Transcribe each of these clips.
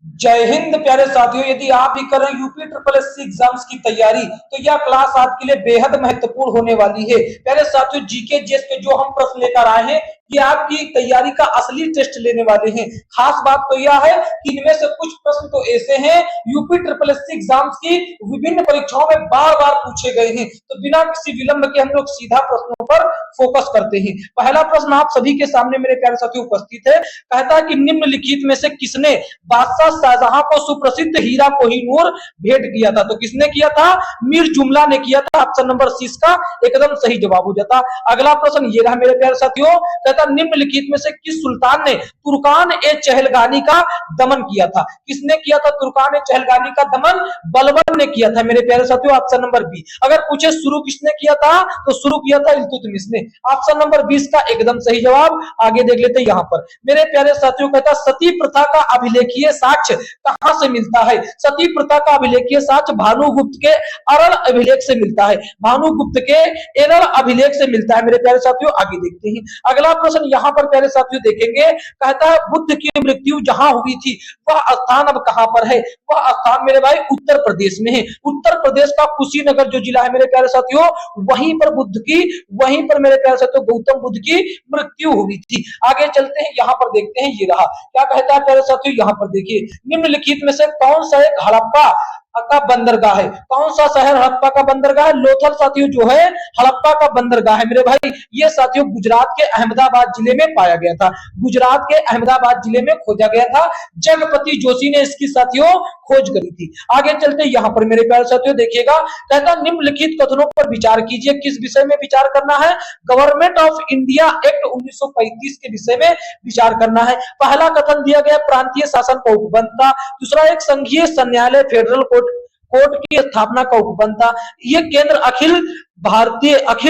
जय हिंद प्यारे साथियों। यदि आप भी कर रहे हैं यूपी ट्रिपल एससी एग्जाम्स की तैयारी, तो यह क्लास आपके लिए बेहद महत्वपूर्ण होने वाली है। प्यारे साथियों, जीके जीएस के जो हम प्रश्न लेकर आए हैं, ये आपकी तैयारी का असली टेस्ट लेने वाले हैं। खास बात तो यह है कि इनमें से कुछ प्रश्न तो ऐसे हैं यूपी ट्रिपल एससी एग्जाम्स की विभिन्न परीक्षाओं में बार बार पूछे गए हैं। तो बिना किसी विलंब के हम लोग सीधा प्रश्नों पर फोकस करते हैं। पहला प्रश्न आप सभी के सामने मेरे प्यारे साथियों उपस्थित है। कहता है कि निम्नलिखित में से किसने बादशाह शाहजहां को सुप्रसिद्ध हीरा कोहिनूर भेंट किया था? तो किसने किया था? मीर जुमला ने किया था। ऑप्शन नंबर सी का एकदम सही जवाब हो जाता। अगला प्रश्न ये रहा मेरे प्यारे साथियों। कहता निम्नलिखित में से किस सुल्तान ने तुर्कान ए चहलगानी का दमन किया था? किसने किया था तुर्कान ए चहलगानी का दमन? बलबन ने किया था मेरे प्यारे साथियों। Option number B. अगर पूछे शुरू किसने किया था, तो शुरू किया था इल्तुतमिश ने। ऑप्शन नंबर 20 का एकदम सही जवाब। आगे देख लेते हैं यहाँ पर मेरे प्यारे साथियों। कहता सती प्रथा का अभिलेखीय साक्ष्य कहां से मिलता है? सती प्रथा का अभिलेखीय साक्ष्य भानुगुप्त के अरल अभिलेख से मिलता है। भानुगुप्त के एरल अभिलेख से मिलता है मेरे प्यारे साथियों। आगे देखते हैं अगला प्रश्न यहाँ पर प्यारे साथियों देखेंगे। कहता है बुद्ध की मृत्यु जहां हुई थी वह स्थान अब कहां पर है? वह स्थान मेरे भाई उत्तर प्रदेश में है। उत्तर प्रदेश का कुशीनगर जो जिला है मेरे प्यारे साथियों, वहीं पर मेरे प्यारे साथियों गौतम बुद्ध की मृत्यु हुई थी। आगे चलते हैं यहाँ पर देखते हैं ये रहा क्या कहता है प्यारे साथियों। यहाँ पर देखिए निम्नलिखित में से कौन सा एक हड़प्पा का बंदरगाह है? कौन सा शहर हड़प्पा का बंदरगाह है? लोथल साथियों जो है हड़प्पा का बंदरगाह है मेरे भाई। ये साथियों गुजरात के अहमदाबाद जिले में पाया गया था। गुजरात के अहमदाबाद जिले में खोजा गया था। जगपति जोशी ने इसकी साथियों खोज करी थी। आगे चलते यहाँ पर मेरे प्यारे साथियों देखिएगा। कहता निम्नलिखित कथनों पर विचार कीजिए। किस विषय में विचार करना है? गवर्नमेंट ऑफ इंडिया एक्ट 1935 के विषय में विचार करना है। पहला कथन दिया गया प्रांतीय शासन का उपबंध था। दूसरा एक संघीय न्यायालय फेडरल कोर्ट की स्थापना का उपबंध था। ये केंद्र अखिल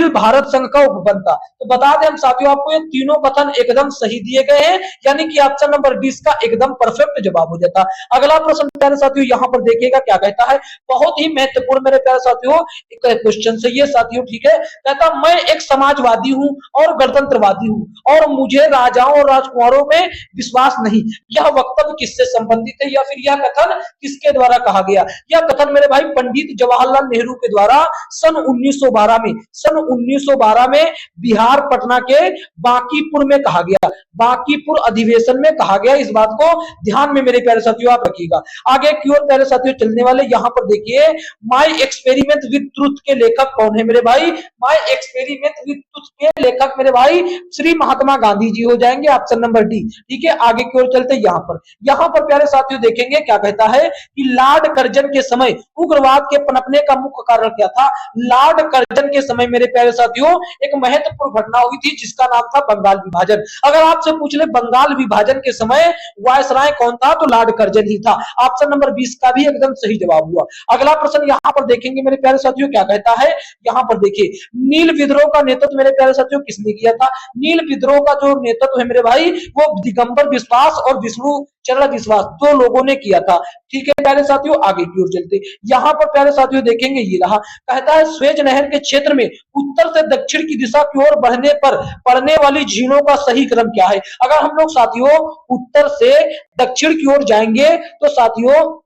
भारत संघ का उपबंध था। तो बता दें हम साथियों आपको ये तीनों कथन एकदम सही दिए गए हैं, यानी कि ऑप्शन नंबर 20 का एकदम परफेक्ट जवाब हो जाता। अगला प्रश्न प्यारे साथियों यहाँ पर देखिएगा क्या कहता है। बहुत ही महत्वपूर्ण मेरे प्यारे साथियों क्वेश्चन से ये साथियों, ठीक है। कहता मैं एक समाजवादी हूँ और गणतंत्रवादी हूँ और मुझे राजाओं और राजकुमारों में विश्वास नहीं। यह वक्तव्य किससे संबंधित है या फिर यह कथन किसके द्वारा कहा गया? यह कथन मेरे भाई पंडित जवाहरलाल नेहरू के द्वारा सन 1912 में बिहार पटना के बांकीपुर में कहा गया। बांकीपुर अधिवेशन में कहा गया। इस बात को ध्यान में मेरे प्यारे साथियों आप रखिएगा। आगे की ओर प्यारे साथियों चलने वाले यहाँ पर देखिए माय एक्सपेरिमेंट विद ट्रुथ के लेखक कौन है मेरे भाई? माय एक्सपेरिमेंट विद ट्रुथ के लेखक मेरे भाई श्री महात्मा गांधी जी हो जाएंगे। ऑप्शन नंबर डी, ठीक है। आगे की ओर चलते यहाँ पर प्यारे साथियों देखेंगे क्या कहता है कि लॉर्ड कर्जन के समय उग्रवाद के पनपने का मुख्य कारण क्या था? लॉर्ड कर्जन के समय मेरे प्यारे साथियों एक महत्वपूर्ण घटना हुई थी जिसका नाम था बंगाल विभाजन। अगर आपसे पूछ ले बंगाल विभाजन के समय वायसराय कौन था, तो लॉर्ड कर्जन ही था। ऑप्शन नंबर 20 का भी एकदम सही जवाब हुआ। अगला प्रश्न यहाँ पर देखेंगे मेरे प्यारे साथियों क्या कहता है। यहाँ पर देखिए नील विद्रोह का नेतृत्व मेरे प्यारे साथियों किसने किया था? नील विद्रोह का जो नेतृत्व है मेरे भाई वो दिगंबर विश्वास और विष्णु चरण विश्वास दो लोगों ने किया था। ठीक है प्यारे साथियों, आगे की ओर चलते यहाँ पर प्यारे साथियों देखेंगे ये रहा। कहता है स्वेज नहर के क्षेत्र में उत्तर से दक्षिण की दिशा की ओर बढ़ने पर पड़ने वाली झीलों का सही क्रम क्या है? अगर हम लोग साथियों उत्तर से दक्षिण की ओर जाएंगे तो साथियों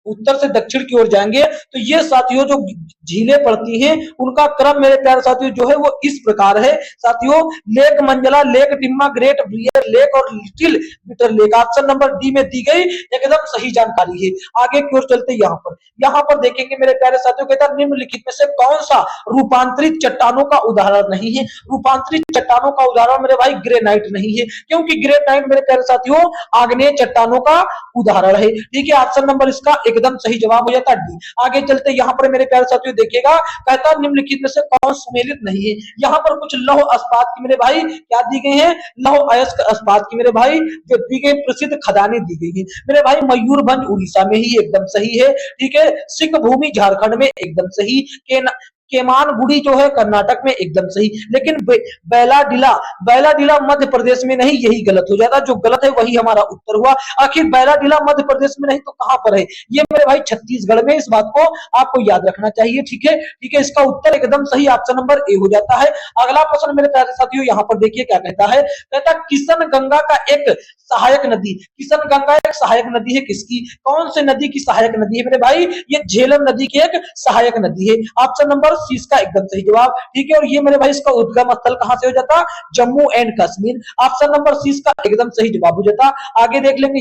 उत्तर से दक्षिण की ओर जाएंगे तो ये साथियों जो झीलें पड़ती हैं उनका क्रम मेरे प्यारे साथियों जो है वो इस प्रकार है साथियों। Lake Manzala, Lake Timsah, Great Bitter Lake और Little Bitter Lake. Option number D में दी गई एकदम सही जानकारी है। आगे की ओर चलते यहाँ पर देखेंगे मेरे प्यारे साथियों कहता निम्नलिखित में से कौन सा रूपांतरित चट्टानों का उदाहरण नहीं है? रूपांतरित चट्टानों का उदाहरण मेरे भाई ग्रेनाइट नहीं है, क्योंकि ग्रेनाइट मेरे प्यारे साथियों आग्नेय चट्टानों का उदाहरण है। ठीक है, ऑप्शन नंबर इसका एकदम सही जवाब हो जाता है डी। आगे चलते यहाँ पर मेरे प्यारे साथियों देखिएगा कहता निम्नलिखित में से कौन सुमेलित नहीं है? यहाँ पर कुछ लौह इस्पात की मेरे भाई क्या दी गई है? लौह अयस्क इस्पात की मेरे भाई जो दी गई प्रसिद्ध खदानें दी गई है मेरे भाई। मयूरभंज उड़ीसा में ही एकदम सही है। ठीक है, सिंह भूमि झारखंड में एकदम सही। केमानगुड़ी जो है कर्नाटक में, एकदम सही। लेकिन बैलाडिला, बैलाडिला मध्य प्रदेश में नहीं, यही गलत हो जाता, जो गलत है वही हमारा उत्तर हुआ। आखिर बैलाडिला मध्य प्रदेश में नहीं तो कहां पर है? ये मेरे भाई छत्तीसगढ़ में। इस बात को आपको याद रखना चाहिए, ठीक है, ठीक है। इसका उत्तर एकदम सही ऑप्शन नंबर ए हो जाता है। अगला प्रश्न मेरे प्यारे साथियों यहां पर देखिए क्या कहता है। कहता किशन गंगा का एक सहायक नदी, किशन गंगा एक सहायक नदी है किसकी? कौन से नदी की सहायक नदी है मेरे भाई? ये झेलम नदी की एक सहायक नदी है। ऑप्शन नंबर सी इसका एकदम सही जवाब, ठीक है। और ये मेरे भाई इसका उद्गम स्थल कहां से हो जाता? Jammu and Kashmir. Option number C इसका एकदम सही जवाब हो जाता। आगे देख लेंगे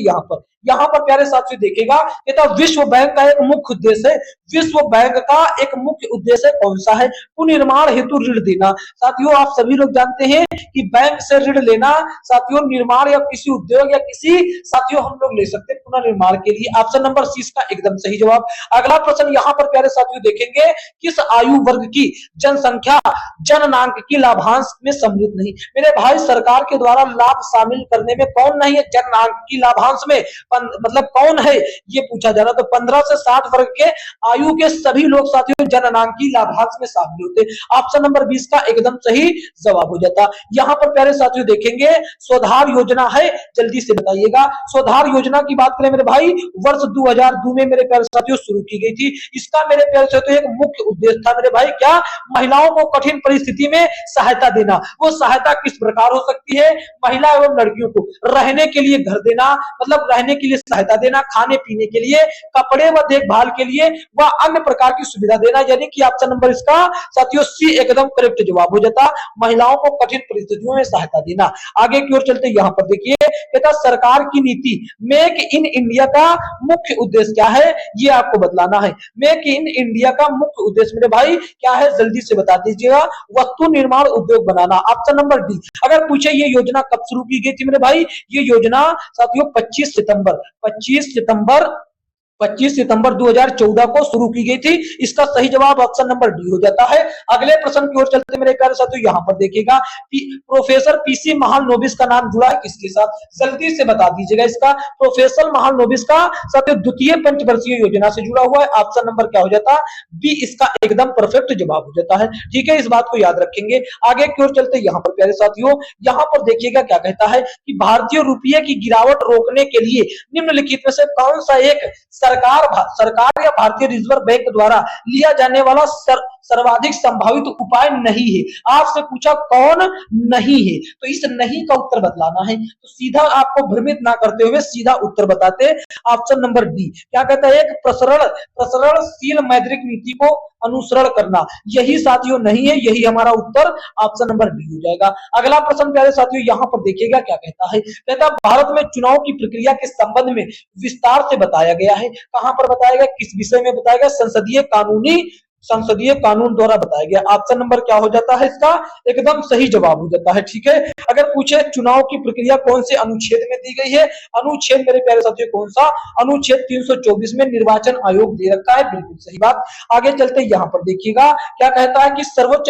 यहां पर प्यारे साथियों देखिएगा, कहता विश्व बैंक का एक मुख्य उद्देश्य है, विश्व बैंक का एक मुख्य उद्देश्य कौन सा है? पुनर्निर्माण हेतु ऋण देना। साथियों आप सभी लोग जानते हैं कि बैंक से ऋण लेना साथियों निर्माण या किसी उद्योग या किसी साथियों हम लोग ले सकते हैं पुनर्निर्माण के लिए। ऑप्शन नंबर सी इसका एकदम सही जवाब। अगला प्रश्न यहां पर प्यारे साथियों देखेंगे, किस आयु वर्ग की जनसंख्या जननांक की लाभांश में सम्मिलित नहीं? मेरे भाई सरकार के द्वारा लाभ शामिल करने में कौन नहीं है जननांक की लाभांश में? मतलब कौन है ये पूछा जा रहा। तो 15 से 60 वर्ग के आयु के सभी लोग साथियों जननांकी लाभांश में शामिल होते। ऑप्शन नंबर 20 का एकदम सही जवाब हो जाता। यहां पर प्यारे साथियों देखेंगे स्वधार योजना है, जल्दी से बताइएगा। स्वधार योजना की बात करें मेरे भाई, वर्ष 2002 में मेरे प्यारे साथियों शुरू की गई थी। इसका मेरे प्यारे साथियों एक मुख्य उद्देश्य था मेरे भाई, क्या? महिलाओं को कठिन परिस्थिति में सहायता देना। वो सहायता किस प्रकार हो सकती है? महिला एवं लड़कियों को रहने के लिए घर देना, मतलब रहने के लिए सहायता देना, खाने पीने के लिए, कपड़े व देखभाल के लिए व अन्य प्रकार की सुविधा देना। यानी कि ऑप्शन नंबर इसका साथियों सी एकदम करेक्ट जवाब हो जाता, महिलाओं को कठिन परिस्थितियों में सहायता देना। आगे की ओर चलते यहां पर देखिए, कहता सरकार की नीति मेक इन इंडिया का मुख्य उद्देश्य क्या है? ये आपको बतलाना है। मेक इन इंडिया का मुख्य उद्देश्य मेरे भाई क्या है? जल्दी से बता दीजिएगा। वस्तु निर्माण उद्योग बनाना। Option number D. अगर पूछे ये योजना कब शुरू की गई थी मेरे भाई? ये योजना साथियों 25 सितंबर 2014 को शुरू की गई थी। इसका सही जवाब ऑप्शन नंबर डी हो जाता है। अगले प्रश्न की ओर चलते मेरे प्यारे साथियों यहां पर देखिएगा, प्रोफेसर पीसी महालनोबिस का नाम जुड़ा है किसके साथ? जल्दी से बता दीजिएगा। इसका प्रोफेसर महालनोबिस का साथियों द्वितीय पंचवर्षीय योजना से जुड़ा हुआ है। ऑप्शन नंबर क्या हो जाता? बी इसका एकदम परफेक्ट जवाब हो जाता है, ठीक है। इस बात को याद रखेंगे। आगे की ओर चलते यहां पर प्यारे साथियों यहां पर देखिएगा क्या कहता है कि भारतीय रुपये की गिरावट रोकने के लिए निम्नलिखित में से कौन सा एक सरकार या भारतीय रिजर्व बैंक द्वारा लिया जाने वाला सर्वाधिक संभावित उपाय नहीं है? आपसे पूछा कौन नहीं है, तो इस नहीं का उत्तर बतलाना है। तो सीधा आपको भ्रमित ना करते हुए सीधा उत्तर बताते। ऑप्शन नंबर डी क्या कहता है? एक प्रसरणशील मौद्रिक नीति को अनुसरण करना, यही साथियों नहीं है, यही हमारा उत्तर ऑप्शन नंबर डी हो जाएगा। अगला प्रश्न प्यारे साथियों यहां पर देखिएगा क्या कहता है। कहता भारत में चुनाव की प्रक्रिया के संबंध में विस्तार से बताया गया है। कहां पर बताया गया? किस विषय में बताया गया? संसदीय कानून द्वारा बताया गया। ऑप्शन नंबर क्या हो जाता है? इसका एकदम सही जवाब हो जाता है, ठीक है। अगर पूछे चुनाव की प्रक्रिया कौन से अनुच्छेद में दी गई है? अनुच्छेद मेरे प्यारे साथियों कौन सा? अनुच्छेद 324 में निर्वाचन आयोग दे रखा है, बिल्कुल सही बात। आगे चलते यहां पर देखिएगा क्या कहता है कि सर्वोच्च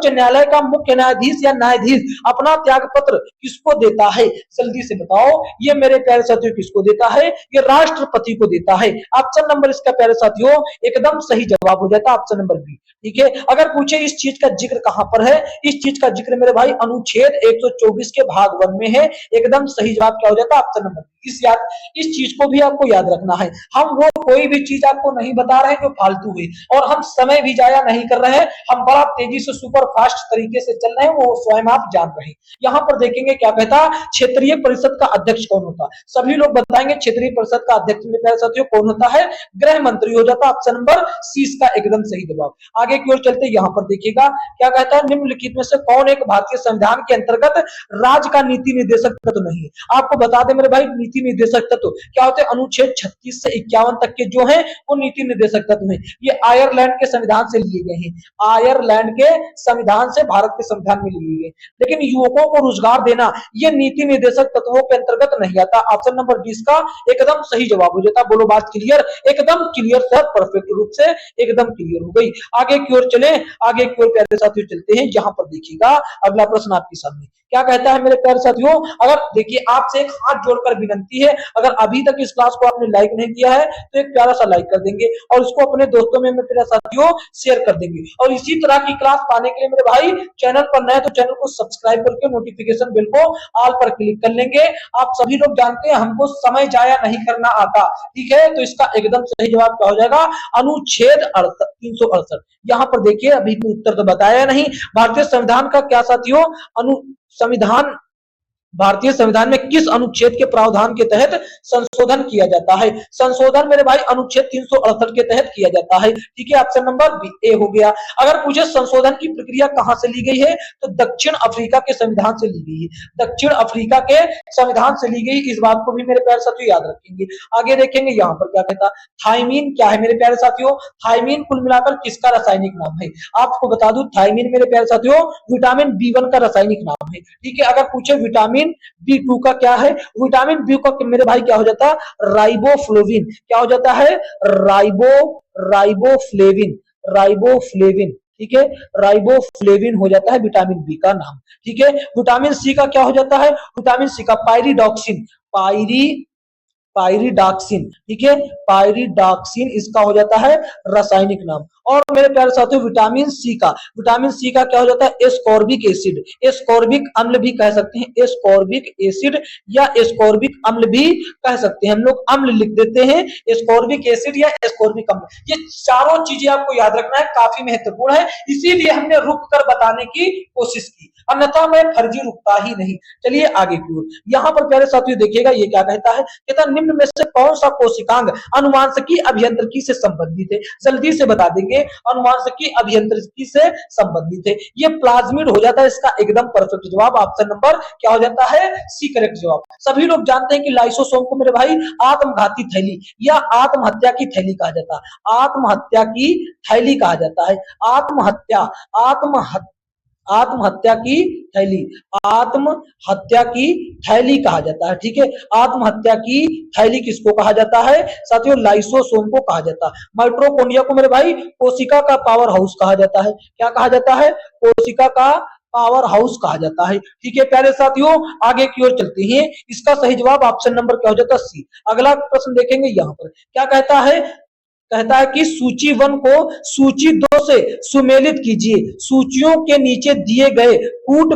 न्यायालय का मुख्य न्यायाधीश या न्यायाधीश अपना त्याग पत्र किसको देता है? जल्दी से बताओ। ये मेरे प्यारे साथियों किसको देता है? ये राष्ट्रपति को देता है। ऑप्शन नंबर इसका प्यारे साथियों एकदम सही जवाब हो जाता है, ऑप्शन नंबर बी, ठीक है। अगर पूछे इस चीज का जिक्र कहां पर है? इस चीज का जिक्र मेरे भाई अनुच्छेद 124 के भाग 1 में है। एकदम सही जवाब क्या हो जाता है? ऑप्शन नंबर इस चीज को भी आपको याद रखना है। हम वो कोई भी चीज आपको नहीं बता रहे हैं जो फालतू है, और हम समय भी जाया नहीं कर रहे हैं। हम बड़ा तेजी से सुपर फास्ट तरीके से चल रहे हैं, वो स्वयं आप जान रहे हैं। यहाँ पर देखेंगे क्या कहता, क्षेत्रीय परिषद का अध्यक्ष कौन होता है? सभी लोग बताएंगे क्षेत्रीय परिषद का अध्यक्ष मेरे प्यारे साथियों कौन होता है? गृह मंत्री हो जाता है। ऑप्शन नंबर सी इसका एकदम सही जवाब। आगे की ओर चलते यहाँ पर देखिएगा क्या कहता है, निम्नलिखित में से कौन एक भारतीय संविधान के अंतर्गत राज्य का नीति निर्देशक तत्व नहीं है? आपको बता दें मेरे भाई नीति निर्देशक तत्व क्या होते हैं? अनुच्छेद 36 से 51 तक के जो है वो नीति निर्देशक तत्व है। ये आयरलैंड के संविधान से लिए गए हैं, आयरलैंड के संविधान से भारत के संविधान में लिए गए। लेकिन युवकों को रोजगार देना ये नीति निर्देशक तत्वों के अंतर्गत नहीं आता। ऑप्शन नंबर 20 का एकदम सही जवाब हो जाता। बोलो बात क्लियर? एकदम क्लियर सर, परफेक्ट रूप से एकदम क्लियर हो गई। आगे की ओर चले, आगे की ओर प्यारे साथियों चलते हैं। यहां पर देखिएगा अगला प्रश्न आपके सामने क्या कहता है मेरे प्यारे साथियों? अगर देखिए आपसे एक हाथ जोड़कर विनंती है, अगर अभी तक इस क्लास को आपने लाइक नहीं किया है तो एक प्यारा सा लाइक कर देंगे और इसको अपने दोस्तों में मेरे साथियों शेयर कर देंगे। और इसी तरह की क्लास पाने के लिए मेरे भाई चैनल पर नए तो चैनल को सब्सक्राइब करके नोटिफिकेशन बेल को ऑल पर क्लिक कर लेंगे। आप सभी लोग जानते हैं हमको समय जाया नहीं करना आता, ठीक है? तो इसका एकदम सही जवाब क्या हो जाएगा? अनुच्छेद 368। यहाँ पर देखिए अभी उत्तर तो बताया नहीं। भारतीय संविधान का क्या साथियों? अनु संविधान भारतीय संविधान में किस अनुच्छेद के प्रावधान के तहत संशोधन किया जाता है? संशोधन मेरे भाई अनुच्छेद 368 के तहत किया जाता है, ठीक है? ऑप्शन नंबर बी ए हो गया। अगर पूछे संशोधन की प्रक्रिया कहां से ली गई है, तो दक्षिण अफ्रीका के संविधान से ली गई है। दक्षिण अफ्रीका के संविधान से ली गई, इस बात को भी मेरे प्यारे साथियों याद रखेंगे। आगे देखेंगे यहाँ पर क्या कहता, थाइमीन क्या है मेरे प्यारे साथियों? थाइमीन कुल मिलाकर किसका रासायनिक नाम है? आपको बता दूं थाइमीन मेरे प्यारे साथियों विटामिन बी1 का रासायनिक नाम है, ठीक है? अगर पूछे विटामिन बी2 का क्या है? विटामिन बी का मेरे भाई क्या हो जाता है? राइबोफ्लोविन। क्या हो जाता है? राइबोफ्लेविन। राइबोफ्लेविन, ठीक है? राइबोफ्लेविन हो जाता है विटामिन बी का नाम, ठीक है? विटामिन सी का क्या हो जाता है? विटामिन सी का पायरिडॉक्सिन। पायरिडॉक्सिन, ठीक है? पायरिडॉक्सिन इसका हो जाता है रासायनिक नाम। और मेरे प्यारे साथियों विटामिन सी का क्या हो जाता है? Ascorbic acid. एस्कॉर्बिक अम्ल भी कह सकते हैं, एस्कॉर्बिक एसिड या एस्कॉर्बिक अम्ल भी कह सकते हैं। हम लोग अम्ल लिख देते हैं, एस्कॉर्बिक एसिड या एस्कॉर्बिक अम्ल। ये चारों चीजें आपको याद रखना है, काफी महत्वपूर्ण है, इसीलिए हमने रुक कर बताने की कोशिश की, अन्यथा मैं फर्जी रुकता ही नहीं। चलिए आगे की ओर। यहाँ पर प्यारे साथियों देखिएगा ये क्या कहता है? कहता निम्न में से कौन सा कोशिकांग अनुवांशिकी अभियांत्रिकी से संबंधित है? जल्दी से बता देंगे, अनुवांशिकी अभियांत्रिकी से संबंधित है। ये प्लाज्मिड हो जाता है, इसका एकदम परफेक्ट जवाब ऑप्शन नंबर क्या हो जाता है? सी करेक्ट जवाब। सभी लोग जानते हैं कि लाइसोसोम को मेरे भाई आत्मघाती थैली या आत्महत्या की थैली कहा जाता है। आत्महत्या की थैली कहा जाता है। आत्महत्या की थैली, आत्महत्या की थैली कहा जाता है, ठीक है? आत्महत्या की थैली किसको कहा जाता है साथियों? लाइसोसोम को कहा जाता है। माइटोकॉन्ड्रिया को मेरे भाई कोशिका का पावर हाउस कहा जाता है। क्या कहा जाता है? कोशिका का पावर हाउस कहा जाता है, ठीक है प्यारे साथियों? आगे की ओर चलते हैं। इसका सही जवाब ऑप्शन नंबर क्या हो जाता है? सी। अगला प्रश्न देखेंगे यहाँ पर क्या कहता है? कहता है कि सूची 1 को सूची 2 से सुमेलित कीजिए। सूचियों के नीचे दिए गए कूट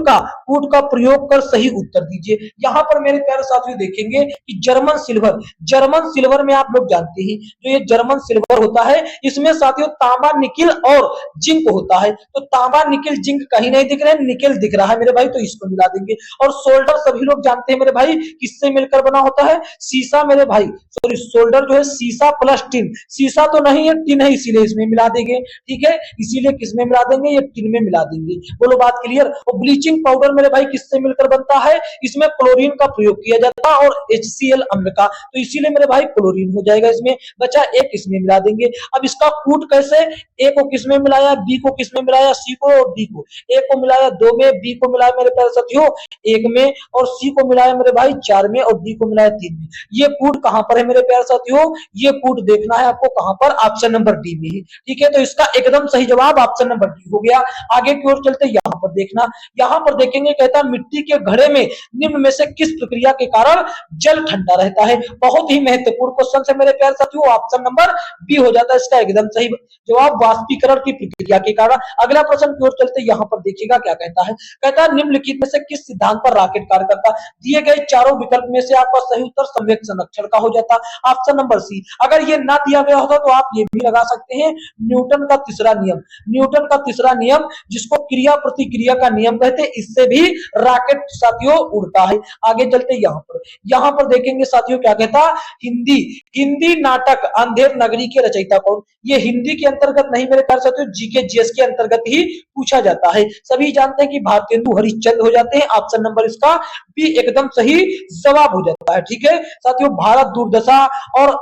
का प्रयोग कर सही उत्तर दीजिए। यहाँ पर मेरे प्यारे साथियों देखेंगे कि जर्मन सिल्वर में आप लोग जानते हैं जो ये जर्मन सिल्वर होता है, इसमें साथियों तांबा, निकिल और जिंक होता है। तो तांबा, निकिल, जिंक कहीं नहीं दिख रहे हैं, निकिल दिख रहा है मेरे भाई, तो इसको मिला देंगे। और सोल्डर सभी लोग जानते हैं मेरे भाई किससे मिलकर बना होता है? सीसा मेरे भाई, सॉरी सोल्डर जो है सीसा प्लस टिन। सीसा तो नहीं है, टिन है, इसीलिए इसमें मिला देंगे, ठीक है? इसीलिए किसमें मिला देंगे? ये टिन में मिला देंगे। बोलो बात क्लियर? और ब्लीचिंग पाउडर मेरे भाई किससे मिलकर बनता है? इसमें क्लोरीन का प्रयोग किया जाता है और HCl अम्ल का, तो इसीलिए मेरे भाई क्लोरीन हो जाएगा इसमें। बचा एक, इसमें मिला देंगे। अब इसका कूट कैसे? ए को किसमें मिलाया, बी को किसमें मिलाया, सी को और डी को। ए को मिलाया 2 में, बी को मिलाया मेरे प्यारे साथियों 1 में, और सी को मिलाया मेरे भाई 4 में, और डी को मिलाया 3 में। ये कूट कहां पर है मेरे प्यारे साथियों? ये कूट देखना है आपको कहां पर? ऑप्शन नंबर डी में ही, ठीक है? तो इसका एकदम सही जवाब ऑप्शन नंबर डी हो गया। आगे की ओर चलते यहाँ पर देखना, यहाँ पर देखेंगे कहता मिट्टी के घड़े में निम्न में से किस प्रक्रिया के कारण जल ठंडा रहता है? बहुत ही महत्वपूर्ण क्वेश्चन है मेरे प्यारे साथियों, ऑप्शन नंबर बी हो जाता है इसका एकदम सही जवाब, वाष्पीकरण की प्रक्रिया के कारण। अगला प्रश्न की ओर चलते यहाँ पर देखिएगा क्या कहता है? कहता है निम्नलिखित में से किस सिद्धांत पर रॉकेट कार्य करता? दिए गए चारों विकल्प में से आपका सही उत्तर संवेग संरक्षण का हो जाता, ऑप्शन नंबर सी। अगर ये ना दिया गया होता तो आप ये भी लगा सकते हैं न्यूटन का तीसरा नियम। न्यूटन का तीसरा नियम जिसको क्रिया प्रतिक्रिया का नियम कहते हैं, इससे भी रॉकेट साथियों उड़ता है। आगे चलते यहाँ पर देखेंगे साथियों क्या कहता? हिंदी नाटक अंधेर नगरी के रचयिता कौन? ये हिंदी के अंतर्गत नहीं मेरे ख्याल साथियों, जीके जीएस के अंतर्गत ही पूछा जाता है। सभी जानते हैं कि भारतेंदु हरिश्चंद्र हो जाते हैं, ऑप्शन नंबर इसका बी एकदम सही जवाब हो जाता है, ठीक है साथियों? भारत दुर्दशा और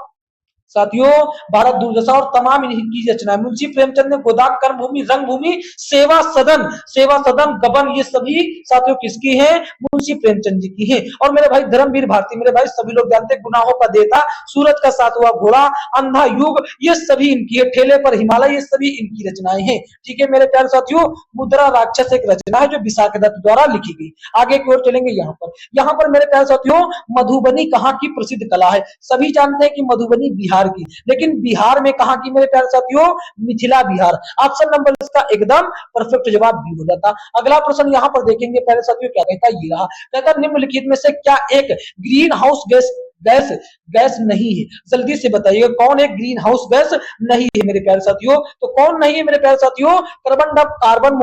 साथियों भारत दुर्दशा और तमाम इनकी रचना मुंशी प्रेमचंद ने गोदान, कर्मभूमि, रंगभूमि, सेवा सदन, गबन, ये सभी साथियों किसकी हैं? मुंशी प्रेमचंद जी की हैं। और मेरे भाई धर्मवीर भारती, मेरे भाई सभी लोग जानते हैं, गुनाहों का देता, सूरज का सातवां घोड़ा, अंधा युग, ये सभी इनकी है, ठेले पर हिमालय, ये सभी इनकी रचनाएं हैं। ठीक है मेरे प्यारे साथियों, मुद्रा राक्षस एक रचना है जो विशाख दत्त द्वारा लिखी गई। आगे की ओर चलेंगे। यहाँ पर मेरे प्यारे साथियों मधुबनी कहाँ की प्रसिद्ध कला है? सभी जानते हैं कि मधुबनी बिहार की, लेकिन बिहार में कहाँ की मेरे प्यारे साथियों? मिथिला बिहार। ऑप्शन नंबर इसका एकदम परफेक्ट जवाब बी हो जाता। अगला प्रश्न यहाँ पर देखेंगे प्यारे साथियों, क्या कहता है? ये रहा, कहता निम्नलिखित में से क्या एक ग्रीन हाउस गैस गैस नहीं है? जल्दी से बताइएगा कौन एक ग्रीन हाउस गैस नहीं है मेरे प्यारे साथियों? तो कौन नहीं है मेरे प्यारे साथियों? कार्बन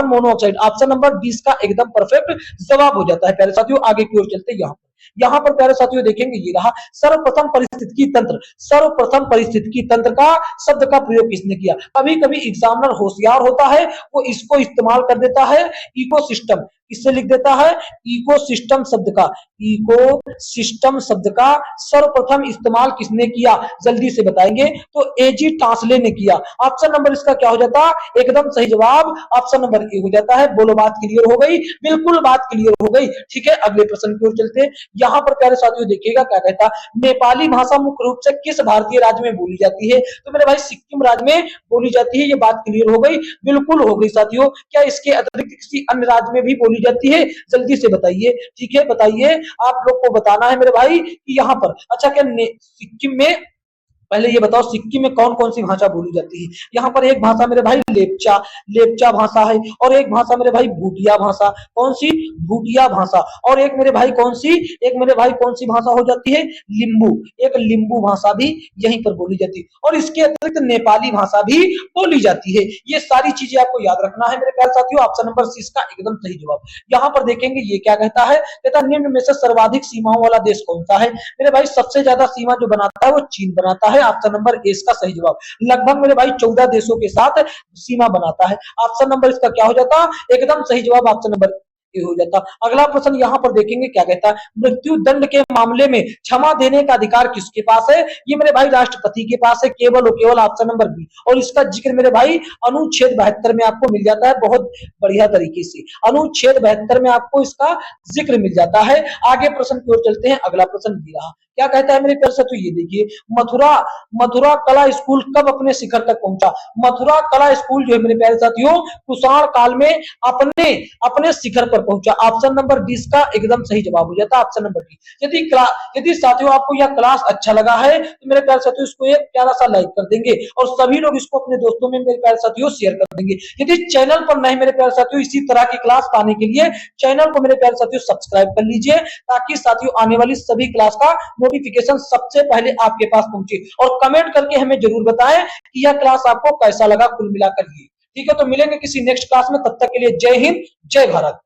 मोनोऑक्साइड ऑप्शन नंबर 20 का एकदम परफेक्ट जवाब हो जाता है प्यारे साथियों। आगे की ओर चलते हैं। यहाँ पर प्यारे साथियों देखेंगे, ये रहा सर्वप्रथम परिस्थितिकी तंत्र का शब्द का प्रयोग किसने किया? कभी कभी एग्जामिनर होशियार होता है, वो इसको इस्तेमाल कर देता है, इकोसिस्टम, किससे लिख देता है? इकोसिस्टम शब्द का सर्वप्रथम इस्तेमाल किसने किया? जल्दी से बताएंगे। तो एजी टांसले ने किया। ऑप्शन नंबर इसका क्या हो जाता? एकदम सही जवाब ऑप्शन नंबर ए हो जाता है। बोलो बात क्लियर हो गई? बिल्कुल बात क्लियर हो गई। ठीक है, अगले प्रश्न की ओर चलते हैं। यहाँ पर प्यारे साथियों देखिएगा क्या कहता, नेपाली भाषा मुख्य रूप से किस भारतीय राज्य में बोली जाती है? तो मेरे भाई सिक्किम राज्य में बोली जाती है। ये बात क्लियर हो गई? बिल्कुल हो गई साथियों। क्या इसके अतिरिक्त किसी अन्य राज्य में भी बोली जाती है? जल्दी से बताइए। ठीक है, बताइए, आप लोग को बताना है मेरे भाई कि यहाँ पर अच्छा क्या सिक्किम में, पहले ये बताओ सिक्किम में कौन कौन सी भाषा बोली जाती है? यहाँ पर एक भाषा मेरे भाई लेपचा भाषा है, और एक भाषा मेरे भाई भूटिया भाषा। कौन सी? भूटिया भाषा। और एक मेरे भाई कौन सी भाषा हो जाती है? लिम्बू भाषा भी यहीं पर बोली जाती है। और इसके अतिरिक्त नेपाली भाषा भी बोली जाती है। ये सारी चीजें आपको याद रखना है मेरे प्यारे साथियों। ऑप्शन नंबर सी इसका एकदम सही जवाब। यहाँ पर देखेंगे ये क्या कहता है, कहता निम्न में से सर्वाधिक सीमाओं वाला देश कौन सा है? मेरे भाई सबसे ज्यादा सीमा जो बनाता है वो चीन बनाता है। ऑप्शन नंबर ए इसका सही जवाब। लगभग मेरे भाई 14 देशों के साथ सीमा बनाता है। ऑप्शन नंबर इसका क्या हो जाता? एकदम सही जवाब ऑप्शन नंबर ए हो जाता। अगला प्रश्न यहाँ पर देखेंगे क्या कहता है, मृत्यु दंड के मामले में क्षमा देने का अधिकार किसके पास है? ये मेरे भाई राष्ट्रपति के पास है, केवल और केवल ऑप्शन नंबर बी। और इसका जिक्र मेरे भाई अनुच्छेद 72 में आपको मिल जाता है, बहुत बढ़िया तरीके से अनुच्छेद 72 में आपको इसका जिक्र मिल जाता है। आगे प्रश्न की ओर चलते हैं। अगला प्रश्न ये रहा, क्या कहता है मेरे प्यारे साथियों? ये देखिए, मथुरा कला स्कूल कब अपने शिखर तक पहुंचा? मथुरा कला स्कूल जो है मेरे प्यारे साथियों कुषाण काल में अपने शिखर पर पहुंचा। ऑप्शन नंबर 20 का एकदम सही जवाब हो जाता है ऑप्शन नंबर डी। यदि साथियों आपको यह क्लास अच्छा लगा है तो मेरे प्यारे साथियों इसको एक प्यारा सा लाइक कर देंगे, और सभी लोग इसको अपने दोस्तों में मेरे प्यारे साथियों शेयर कर देंगे। यदि चैनल पर नए मेरे प्यारे साथियों इसी तरह की क्लास पाने के लिए चैनल को मेरे प्यारे साथियों सब्सक्राइब कर लीजिए, ताकि साथियों आने वाली सभी क्लास का नोटिफिकेशन सबसे पहले आपके पास पहुंचे। और कमेंट करके हमें जरूर बताएं कि यह क्लास आपको कैसा लगा कुल मिलाकर ये। ठीक है, तो मिलेंगे किसी नेक्स्ट क्लास में, तब तक के लिए जय हिंद, जय भारत।